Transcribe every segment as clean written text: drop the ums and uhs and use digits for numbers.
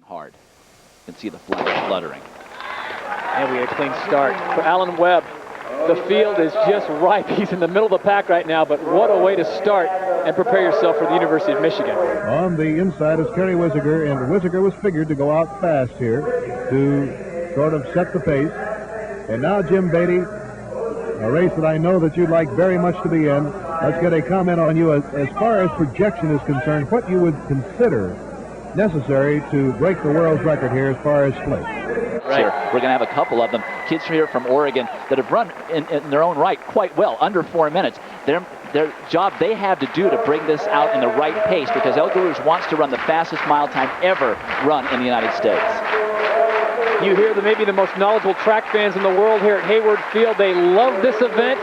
Hard. You can see the flags fluttering. And we had a clean start for Alan Webb. The field is just ripe. He's in the middle of the pack right now, but what a way to start and prepare yourself for the University of Michigan. On the inside is Kerry Wisiger, and Wisiger was figured to go out fast here to sort of set the pace. And now Jim Beatty, a race that I know that you'd like very much to be in. Let's get a comment on you as far as projection is concerned, what you would consider necessary to break the world's record here as far as place. Right. We're going to have a couple of them, kids here from Oregon, that have run in their own right quite well, under 4 minutes. Their job they have to do to bring this out in the right pace, because El Garouge wants to run the fastest mile time ever run in the United States. You hear maybe the most knowledgeable track fans in the world here at Hayward Field. They love this event.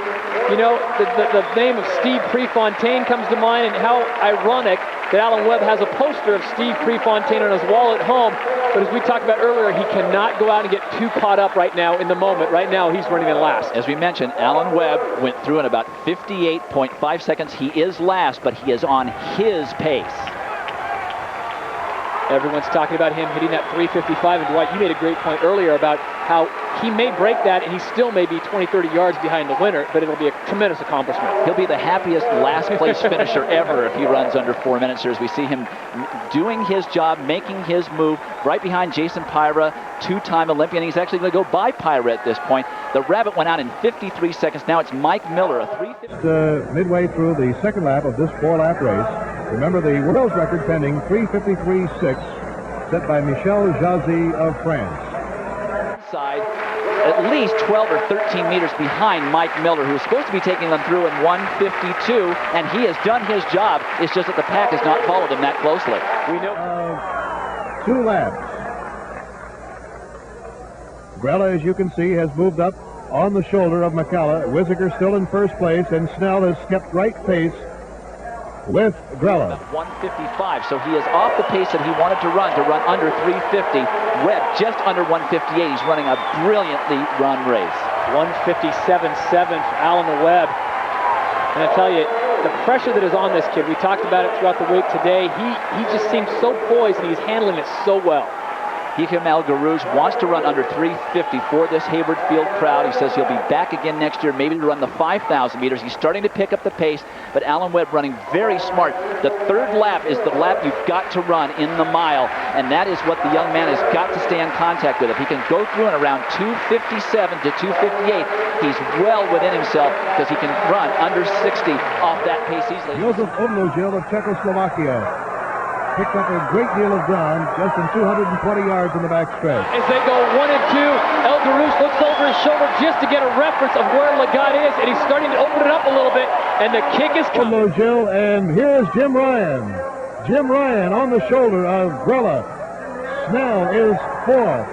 You know, the name of Steve Prefontaine comes to mind, and how ironic that Alan Webb has a poster of Steve Prefontaine on his wall at home. But as we talked about earlier, he cannot go out and get too caught up right now in the moment. Right now, he's running in last. As we mentioned, Alan Webb went through in about 58.5 seconds. He is last, but he is on his pace. Everyone's talking about him hitting that 3:55, and Dwight, you made a great point earlier about how he may break that and he still may be 20-30 yards behind the winner, but it'll be a tremendous accomplishment. He'll be the happiest last place finisher ever if he runs under 4 minutes here, as we see him doing his job, making his move right behind Jason Pyra, two-time Olympian. He's actually going to go by Pyra at this point. The Rabbit went out in 53 seconds. Now it's Mike Miller, a 3:50. Midway through the second lap of this 4-lap race. Remember the world's record pending, 3:53.6, set by Michel Jazzy of France. Side, at least 12 or 13 meters behind Mike Miller, who's supposed to be taking them through in 1:52, and he has done his job. It's just that the pack has not followed him that closely. We know 2 laps. Grella, as you can see, has moved up on the shoulder of McCalla. Wisiger still in first place, and Snell has kept right pace with Grella. 1:55, so he is off the pace that he wanted to run under 3:50. Webb just under 1:58. He's running a brilliantly run race. 1:57.7 for Alan Webb. And I tell you, the pressure that is on this kid, we talked about it throughout the week today, he just seems so poised and he's handling it so well. Hicham El Garouge wants to run under 3:50 for this Hayward Field crowd. He says he'll be back again next year, maybe to run the 5,000 meters. He's starting to pick up the pace, but Alan Webb running very smart. The third lap is the lap you've got to run in the mile, and that is what the young man has got to stay in contact with. If he can go through in around 2:57 to 2:58, he's well within himself, because he can run under 60 off that pace easily. Josef Odložil of Czechoslovakia picked up a great deal of ground just in 220 yards in the back stretch. As they go 1 and 2, El Garouge looks over his shoulder just to get a reference of where Legat is, and he's starting to open it up a little bit, and the kick is coming. Odložil, and here's Jim Ryun. Jim Ryun on the shoulder of Grella. Snell is 4th,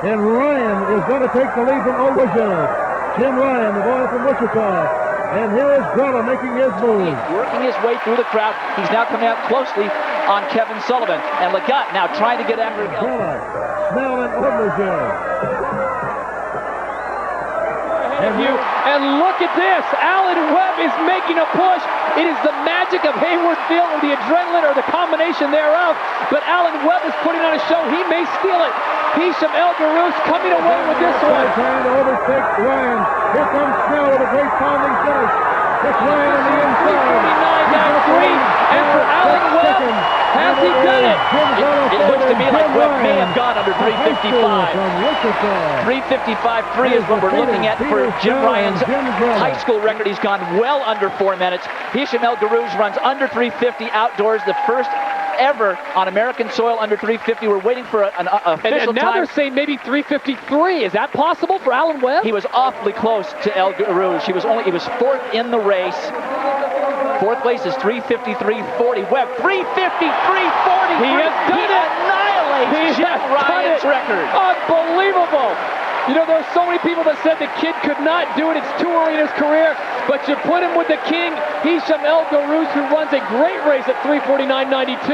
and Ryun is going to take the lead from Odložil. Jim Ryun, the boy from Wichita. And here is Grella making his move. He's working his way through the crowd. He's now coming out closely on Kevin Sullivan. And Legat now trying to get after him. Grella, Snell, and Odložil. And look at this. Alan Webb is making a push. It is the magic of Hayward Field, or the adrenaline, or the combination thereof. But Alan Webb is putting on a show. He may steal it. Hicham El Garouge coming away with this one. Trying to overtake Ryan. Here comes Snell with a great pounding finish. It's Ryan on the inside. 3:59.3, and for Alan Webb, has he done it? It looks to me like Webb may have gone under 3:55. 3:55.3 is what we're looking at for Jim Ryun's high school record. He's gone well under 4 minutes. Hicham El Garouge runs under 3:50 outdoors, the first ever on American soil under 3:50. We're waiting for an official and now time. They're saying maybe 3:53. Is that possible for Alan Webb? He was awfully close to El Garouge. He was 4th in the race. 4th place is 3:53.40. Webb 3:53.40. He has done it. Annihilates Jim Ryun's record. Unbelievable. You know, there's so many people that said the kid could not do it. It's too early in his career. But you put him with the king, Hisham El Garouche, who runs a great race at 3:49.92,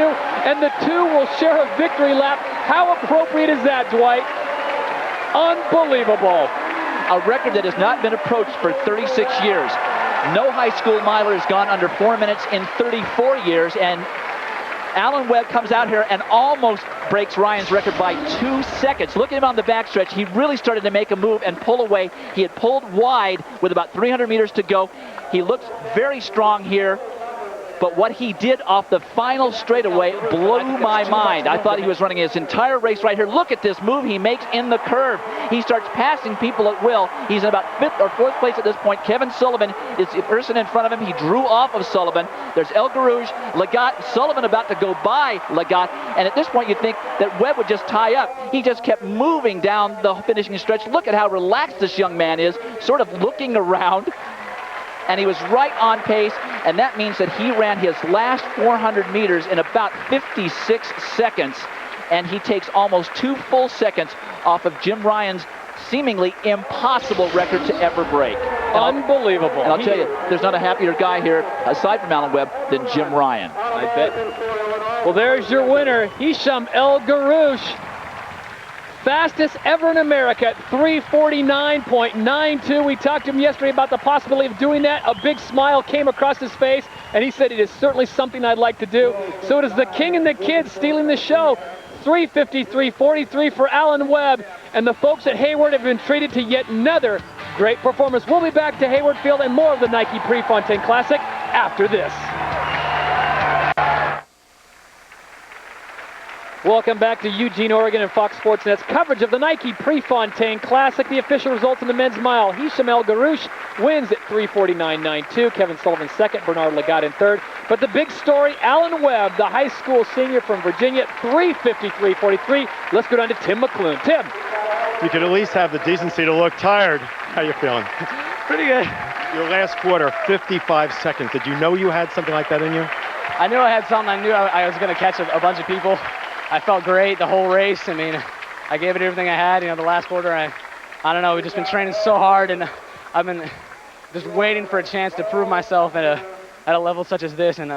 and the two will share a victory lap. How appropriate is that, Dwight? Unbelievable. A record that has not been approached for 36 years. No high school miler has gone under 4 minutes in 34 years, and Alan Webb comes out here and almost breaks Ryun's record by 2 seconds. Look at him on the backstretch. He really started to make a move and pull away. He had pulled wide with about 300 meters to go. He looks very strong here. But what he did off the final straightaway blew my mind. I thought he was running his entire race right here. Look at this move he makes in the curve. He starts passing people at will. He's in about 5th or 4th place at this point. Kevin Sullivan is the person in front of him. He drew off of Sullivan. There's El Garouche, Lagat, Sullivan about to go by Lagat. And at this point, you'd think that Webb would just tie up. He just kept moving down the finishing stretch. Look at how relaxed this young man is, sort of looking around. And he was right on pace, and that means that he ran his last 400 meters in about 56 seconds, and he takes almost 2 full seconds off of Jim Ryun's seemingly impossible record to ever break. Unbelievable. And I'll tell you, there's not a happier guy here, aside from Alan Webb, than Jim Ryun. I bet. Well, there's your winner, Hisham El Garouche. Fastest ever in America at 3:49.92. We talked to him yesterday about the possibility of doing that. A big smile came across his face, and he said it is certainly something I'd like to do. So it is the king and the kids stealing the show. 3:53.43 for Alan Webb, and the folks at Hayward have been treated to yet another great performance. We'll be back to Hayward Field and more of the Nike Prefontaine Classic after this. Welcome back to Eugene, Oregon, and Fox Sports Net's coverage of the Nike Prefontaine Classic. The official results in the men's mile: Hisham El Garouche wins at 3:49.92. Kevin Sullivan second, Bernard Lagat in third. But the big story, Alan Webb, the high school senior from Virginia, 3:53.43. Let's go down to Tim McClune. Tim. You could at least have the decency to look tired. How you feeling? Pretty good. Your last quarter, 55 seconds. Did you know you had something like that in you? I knew I had something. I knew I was going to catch a bunch of people. I felt great the whole race. I mean, I gave it everything I had. You know, the last quarter, I don't know, we've just been training so hard, and I've been just waiting for a chance to prove myself at a level such as this. And,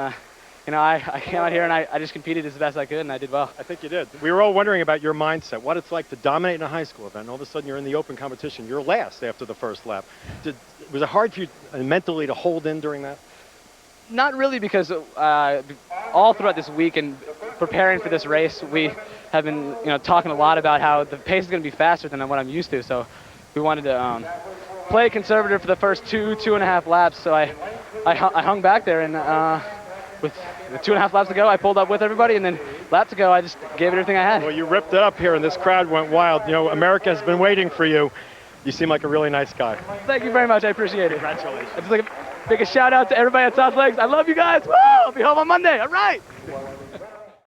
you know, I came out here and I just competed as best I could, and I did well. I think you did. We were all wondering about your mindset, what it's like to dominate in a high school event, and all of a sudden you're in the open competition. You're last after the first lap. Was it hard for you mentally to hold in during that? Not really, because all throughout this week and preparing for this race, we have been, you know, talking a lot about how the pace is going to be faster than what I'm used to. So we wanted to play conservative for the first 2.5 laps. So I hung back there, and with 2.5 laps to go, I pulled up with everybody, and then lap to go, I just gave it everything I had. Well, you ripped it up here, and this crowd went wild. You know, America has been waiting for you. You seem like a really nice guy. Thank you very much. I appreciate it. Congratulations. I'd just like to make a shout out to everybody at South Lakes. I love you guys. Woo! I'll be home on Monday. All right.